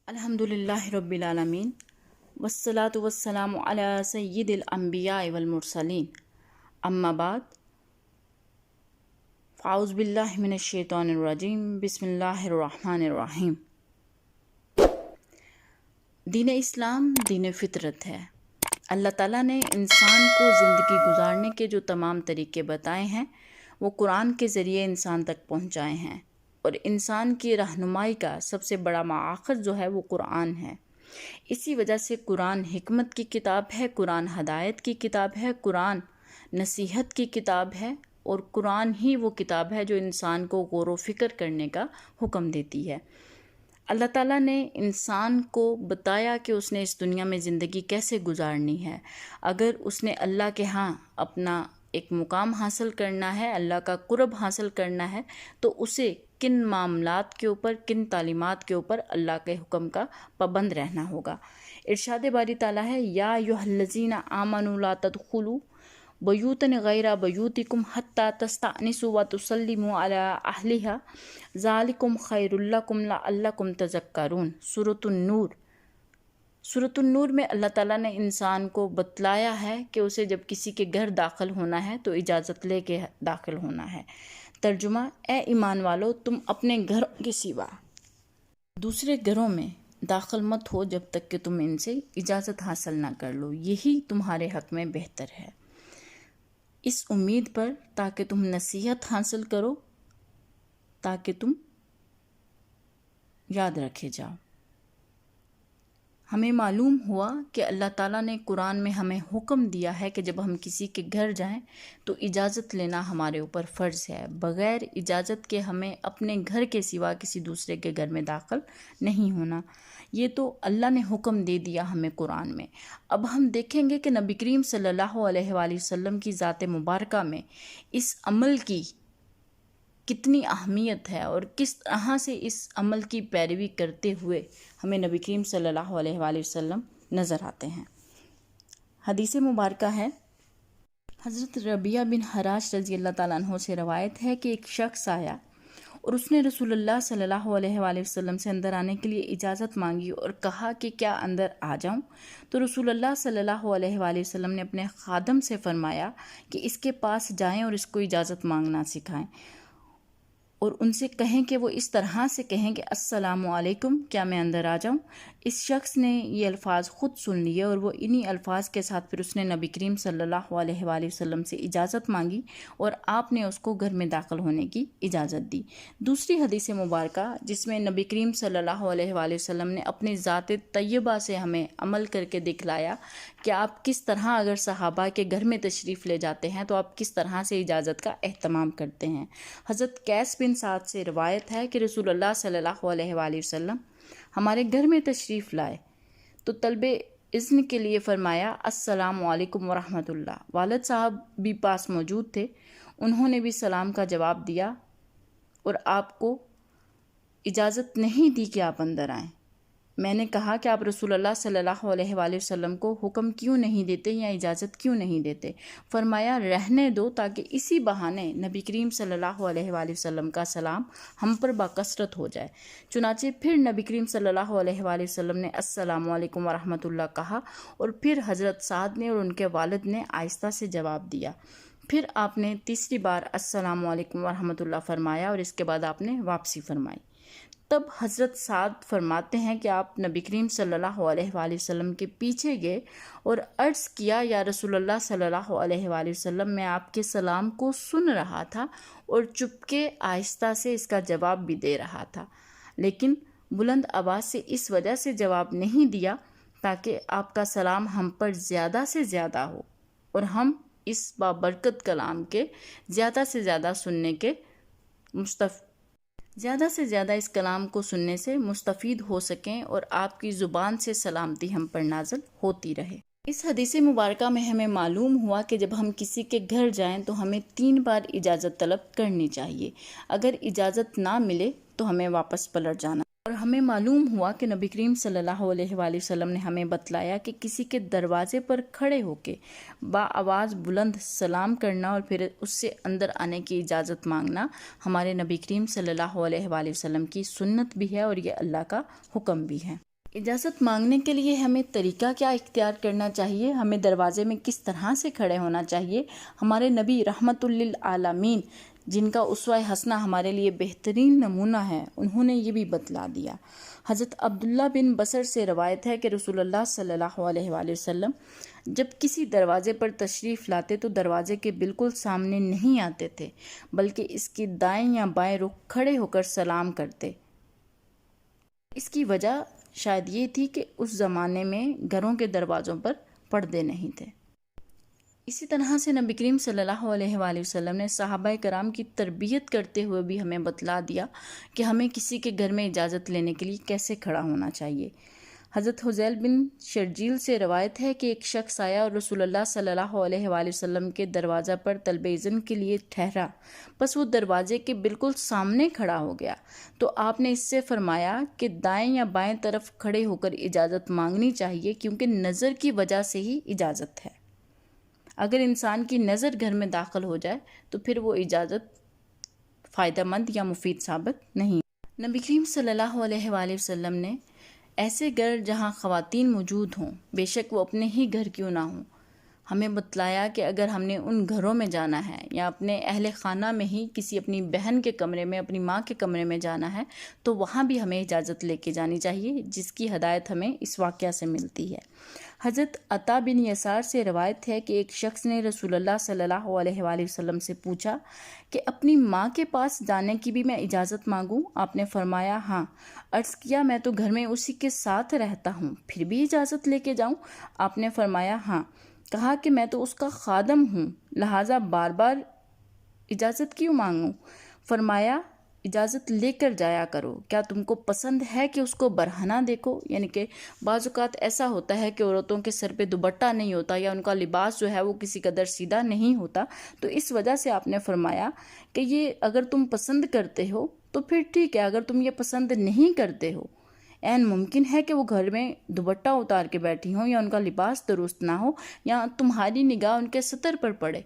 الحمدللہ رب العالمین والصلاة والسلام علی سید الانبیاء والمرسلین اما بعد فاعوذ باللہ من الشیطان الرجیم بسم اللہ الرحمن الرحیم۔ دین اسلام دین فطرت ہے۔ اللہ تعالیٰ نے انسان کو زندگی گزارنے کے جو تمام طریقے بتائے ہیں وہ قرآن کے ذریعے انسان تک پہنچائے ہیں، اور انسان کی رہنمائی کا سب سے بڑا مآخذ جو ہے وہ قرآن ہے۔ اسی وجہ سے قرآن حکمت کی کتاب ہے، قرآن ہدایت کی کتاب ہے، قرآن نصیحت کی کتاب ہے، اور قرآن ہی وہ کتاب ہے جو انسان کو غور و فکر کرنے کا حکم دیتی ہے۔ اللہ تعالیٰ نے انسان کو بتایا کہ اس نے اس دنیا میں زندگی کیسے گزارنی ہے۔ اگر اس نے اللہ کے ہاں اپنا ایک مقام حاصل کرنا ہے، اللہ کا قرب حاصل کرنا ہے، تو اسے کن معاملات کے اوپر، کن تعلیمات کے اوپر اللہ کے حکم کا پابند رہنا ہوگا۔ ارشاد باری تعالیٰ ہے، یا ایھا الذین آمنوا لا تدخلوا بیوتا غیر بیوتکم حتی تستأنسوا وتسلموا علی اہلہا ذالکم خیر لکم لعلکم تذکرون۔ سورۃ النور میں اللہ تعالیٰ نے انسان کو بتلایا ہے کہ اسے جب کسی کے گھر داخل ہونا ہے تو اجازت لے کے داخل ہونا ہے۔ ترجمہ، اے ایمان والو، تم اپنے گھروں کے سوا دوسرے گھروں میں داخل مت ہو جب تک کہ تم ان سے اجازت حاصل نہ کر لو، یہی تمہارے حق میں بہتر ہے، اس امید پر تاکہ تم نصیحت حاصل کرو، تاکہ تم یاد رکھے جاؤ۔ ہمیں معلوم ہوا کہ اللہ تعالیٰ نے قرآن میں ہمیں حکم دیا ہے کہ جب ہم کسی کے گھر جائیں تو اجازت لینا ہمارے اوپر فرض ہے۔ بغیر اجازت کے ہمیں اپنے گھر کے سوا کسی دوسرے کے گھر میں داخل نہیں ہونا۔ یہ تو اللہ نے حکم دے دیا ہمیں قرآن میں۔ اب ہم دیکھیں گے کہ نبی کریم صلی اللہ علیہ وآلہ وسلم کی ذات مبارکہ میں اس عمل کی کتنی اہمیت ہے، اور کس طرح سے اس عمل کی پیروی کرتے ہوئے ہمیں نبی کریم صلی اللہ علیہ وآلہ وسلم نظر آتے ہیں۔ حدیث مبارکہ ہے، حضرت ربیعہ بن حراش رضی اللہ تعالیٰ عنہ سے روایت ہے کہ ایک شخص آیا اور اس نے رسول اللہ صلی اللہ علیہ وآلہ وسلم سے اندر آنے کے لیے اجازت مانگی اور کہا کہ کیا اندر آ جاؤں؟ تو رسول اللہ صلی اللہ علیہ وآلہ وسلم نے اپنے خادم سے فرمایا کہ اس کے پاس جائیں اور اس کو اجازت مانگنا سکھائیں، اور ان سے کہیں کہ وہ اس طرح سے کہیں کہ السلام علیکم، کیا میں اندر آ جاؤں؟ اس شخص نے یہ الفاظ خود سن لیے، اور وہ انہی الفاظ کے ساتھ پھر اس نے نبی کریم صلی اللہ علیہ وآلہ وسلم سے اجازت مانگی، اور آپ نے اس کو گھر میں داخل ہونے کی اجازت دی۔ دوسری حدیث مبارکہ جس میں نبی کریم صلی اللہ علیہ وآلہ وسلم نے اپنی ذات طیبہ سے ہمیں عمل کر کے دکھلایا کہ آپ کس طرح اگر صحابہ کے گھر میں تشریف لے جاتے ہیں تو آپ کس طرح سے اجازت کا اہتمام کرتے ہیں۔ حضرت قیس بن سعد سے روایت ہے کہ رسول اللہ صلی اللہ علیہ وآلہ وسلم ہمارے گھر میں تشریف لائے تو طلب اذن کے لیے فرمایا السلام علیکم ورحمۃ اللہ۔ والد صاحب بھی پاس موجود تھے، انہوں نے بھی سلام کا جواب دیا اور آپ کو اجازت نہیں دی کہ آپ اندر آئیں۔ میں نے کہا کہ آپ رسول اللہ صلی اللہ علیہ وآلہ وسلم کو حکم کیوں نہیں دیتے یا اجازت کیوں نہیں دیتے؟ فرمایا رہنے دو تاکہ اسی بہانے نبی کریم صلی اللہ علیہ وآلہ وسلم کا سلام ہم پر باکثرت ہو جائے۔ چنانچہ پھر نبی کریم صلی اللہ علیہ وآلہ وسلم نے السلام علیکم ورحمۃ اللہ کہا، اور پھر حضرت سعد نے اور ان کے والد نے آہستہ سے جواب دیا۔ پھر آپ نے تیسری بار السلام علیکم ورحمۃ اللہ فرمایا، اور اس کے بعد آپ نے واپسی فرمائی۔ تب حضرت سعد فرماتے ہیں کہ آپ نبی کریم صلی اللہ علیہ وآلہ وسلم کے پیچھے گئے اور عرض کیا، یا رسول اللہ صلی اللہ علیہ وآلہ وسلم، میں آپ کے سلام کو سن رہا تھا اور چپکے آہستہ سے اس کا جواب بھی دے رہا تھا، لیکن بلند آواز سے اس وجہ سے جواب نہیں دیا تاکہ آپ کا سلام ہم پر زیادہ سے زیادہ ہو اور ہم اس بابرکت کلام کے زیادہ سے زیادہ اس کلام کو سننے سے مستفید ہو سکیں، اور آپ کی زبان سے سلامتی ہم پر نازل ہوتی رہے۔ اس حدیث مبارکہ میں ہمیں معلوم ہوا کہ جب ہم کسی کے گھر جائیں تو ہمیں 3 بار اجازت طلب کرنی چاہیے۔ اگر اجازت نہ ملے تو ہمیں واپس پلٹ جانا۔ اور ہمیں معلوم ہوا کہ نبی کریم صلی اللہ علیہ وآلہ وسلم نے ہمیں بتلایا کہ کسی کے دروازے پر کھڑے ہو کے آواز بلند سلام کرنا اور پھر اس سے اندر آنے کی اجازت مانگنا ہمارے نبی کریم صلی اللہ علیہ وآلہ وسلم کی سنت بھی ہے، اور یہ اللہ کا حکم بھی ہے۔ اجازت مانگنے کے لیے ہمیں طریقہ کیا اختیار کرنا چاہیے، ہمیں دروازے میں کس طرح سے کھڑے ہونا چاہیے۔ ہمارے نبی رحمت للعالمین جن کا اسوہ حسنہ ہمارے لیے بہترین نمونہ ہے، انہوں نے یہ بھی بتلا دیا۔ حضرت عبداللہ بن بصر سے روایت ہے کہ رسول اللہ صلی اللہ علیہ وآلہ وسلم جب کسی دروازے پر تشریف لاتے تو دروازے کے بالکل سامنے نہیں آتے تھے، بلکہ اس کی دائیں یا بائیں رخ کھڑے ہو کر سلام کرتے۔ اس کی وجہ شاید یہ تھی کہ اس زمانے میں گھروں کے دروازوں پر پردے نہیں تھے۔ اسی طرح سے نبی کریم صلی اللہ علیہ وآلہ وسلم نے صحابہ کرام کی تربیت کرتے ہوئے بھی ہمیں بتلا دیا کہ ہمیں کسی کے گھر میں اجازت لینے کے لیے کیسے کھڑا ہونا چاہیے۔ حضرت حذیل بن شرجیل سے روایت ہے کہ ایک شخص آیا اور رسول اللہ صلی اللہ علیہ وآلہ وسلم کے دروازہ پر طلب اذن کے لیے ٹھہرا، بس وہ دروازے کے بالکل سامنے کھڑا ہو گیا تو آپ نے اس سے فرمایا کہ دائیں یا بائیں طرف کھڑے ہو کر اجازت مانگنی چاہیے، کیونکہ نظر کی وجہ سے ہی اجازت ہے۔ اگر انسان کی نظر گھر میں داخل ہو جائے تو پھر وہ اجازت فائدہ مند یا مفید ثابت نہیں۔ نبی کریم صلی اللہ علیہ وآلہ وسلم نے ایسے گھر جہاں خواتین موجود ہوں، بے شک وہ اپنے ہی گھر کیوں نہ ہوں، ہمیں بتلایا کہ اگر ہم نے ان گھروں میں جانا ہے یا اپنے اہل خانہ میں ہی کسی اپنی بہن کے کمرے میں، اپنی ماں کے کمرے میں جانا ہے تو وہاں بھی ہمیں اجازت لے کے جانی چاہیے، جس کی ہدایت ہمیں اس واقعہ سے ملتی ہے۔ حضرت عطا بن یسار سے روایت ہے کہ ایک شخص نے رسول اللہ صلی اللہ علیہ وآلہ وسلم سے پوچھا کہ اپنی ماں کے پاس جانے کی بھی میں اجازت مانگوں؟ آپ نے فرمایا ہاں۔ عرض کیا میں تو گھر میں اسی کے ساتھ رہتا ہوں، پھر بھی اجازت لے کے جاؤں؟ آپ نے فرمایا ہاں۔ کہا کہ میں تو اس کا خادم ہوں، لہٰذا بار بار اجازت کیوں مانگوں؟ فرمایا اجازت لے کر جایا کرو، کیا تم کو پسند ہے کہ اس کو برہنہ دیکھو؟ یعنی کہ بعض اوقات ایسا ہوتا ہے کہ عورتوں کے سر پہ دوپٹہ نہیں ہوتا یا ان کا لباس جو ہے وہ کسی قدر سیدھا نہیں ہوتا، تو اس وجہ سے آپ نے فرمایا کہ یہ اگر تم پسند کرتے ہو تو پھر ٹھیک ہے، اگر تم یہ پسند نہیں کرتے ہو، عین ممکن ہے کہ وہ گھر میں دوپٹہ اتار کے بیٹھی ہوں یا ان کا لباس درست نہ ہو یا تمہاری نگاہ ان کے ستر پر پڑے،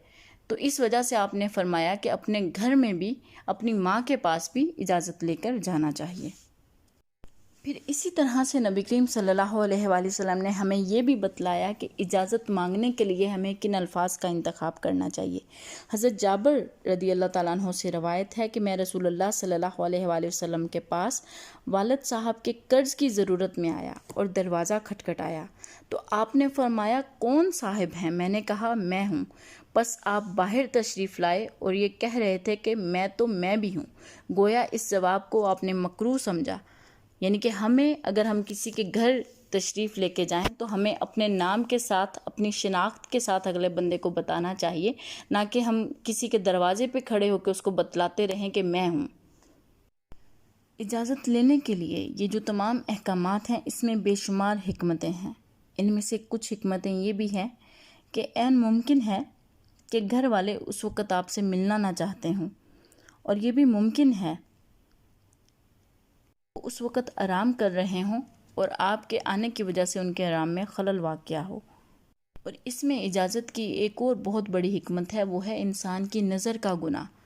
تو اس وجہ سے آپ نے فرمایا کہ اپنے گھر میں بھی اپنی ماں کے پاس بھی اجازت لے کر جانا چاہیے۔ پھر اسی طرح سے نبی کریم صلی اللہ علیہ وآلہ وسلم نے ہمیں یہ بھی بتلایا کہ اجازت مانگنے کے لیے ہمیں کن الفاظ کا انتخاب کرنا چاہیے۔ حضرت جابر رضی اللہ تعالیٰ عنہ سے روایت ہے کہ میں رسول اللہ صلی اللہ علیہ وآلہ وسلم کے پاس والد صاحب کے قرض کی ضرورت میں آیا اور دروازہ کھٹکھٹایا تو آپ نے فرمایا کون صاحب ہیں؟ میں نے کہا میں ہوں۔ بس آپ باہر تشریف لائے اور یہ کہہ رہے تھے کہ میں بھی ہوں۔ گویا اس جواب کو آپ نے مکروہ سمجھا، یعنی کہ ہمیں اگر ہم کسی کے گھر تشریف لے کے جائیں تو ہمیں اپنے نام کے ساتھ، اپنی شناخت کے ساتھ اگلے بندے کو بتانا چاہیے، نہ کہ ہم کسی کے دروازے پہ کھڑے ہو کے اس کو بتلاتے رہیں کہ میں ہوں۔ اجازت لینے کے لیے یہ جو تمام احکامات ہیں اس میں بے شمار حکمتیں ہیں۔ ان میں سے کچھ حکمتیں یہ بھی ہیں کہ عین ممکن ہے کہ گھر والے اس وقت آپ سے ملنا نہ چاہتے ہوں، اور یہ بھی ممکن ہے وہ اس وقت آرام کر رہے ہوں اور آپ کے آنے کی وجہ سے ان کے آرام میں خلل واقع ہو۔ اور اس میں اجازت کی ایک اور بہت بڑی حکمت ہے، وہ ہے انسان کی نظر کا گناہ،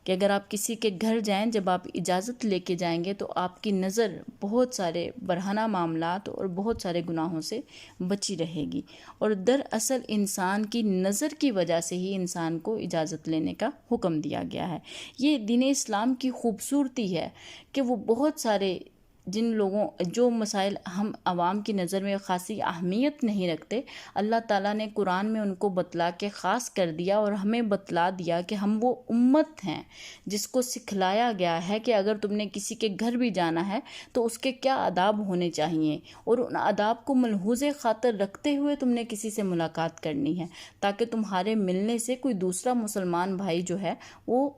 کہ اگر آپ کسی کے گھر جائیں، جب آپ اجازت لے کے جائیں گے تو آپ کی نظر بہت سارے برہنہ معاملات اور بہت سارے گناہوں سے بچی رہے گی، اور دراصل انسان کی نظر کی وجہ سے ہی انسان کو اجازت لینے کا حکم دیا گیا ہے۔ یہ دین اسلام کی خوبصورتی ہے کہ وہ بہت سارے جو مسائل ہم عوام کی نظر میں خاصی اہمیت نہیں رکھتے، اللہ تعالیٰ نے قرآن میں ان کو بتلا کے خاص کر دیا اور ہمیں بتلا دیا کہ ہم وہ امت ہیں جس کو سکھلایا گیا ہے کہ اگر تم نے کسی کے گھر بھی جانا ہے تو اس کے کیا آداب ہونے چاہیے، اور ان آداب کو ملحوظ خاطر رکھتے ہوئے تم نے کسی سے ملاقات کرنی ہے، تاکہ تمہارے ملنے سے کوئی دوسرا مسلمان بھائی جو ہے وہ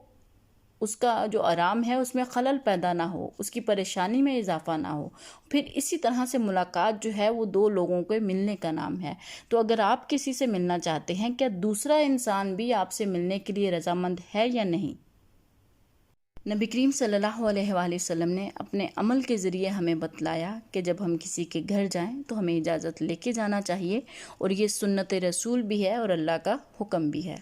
اس کا جو آرام ہے اس میں خلل پیدا نہ ہو، اس کی پریشانی میں اضافہ نہ ہو۔ پھر اسی طرح سے ملاقات جو ہے وہ دو لوگوں کے ملنے کا نام ہے، تو اگر آپ کسی سے ملنا چاہتے ہیں، کیا دوسرا انسان بھی آپ سے ملنے کے لیے رضامند ہے یا نہیں؟ نبی کریم صلی اللہ علیہ وآلہ وسلم نے اپنے عمل کے ذریعے ہمیں بتلایا کہ جب ہم کسی کے گھر جائیں تو ہمیں اجازت لے کے جانا چاہیے، اور یہ سنت رسول بھی ہے اور اللہ کا حکم بھی ہے۔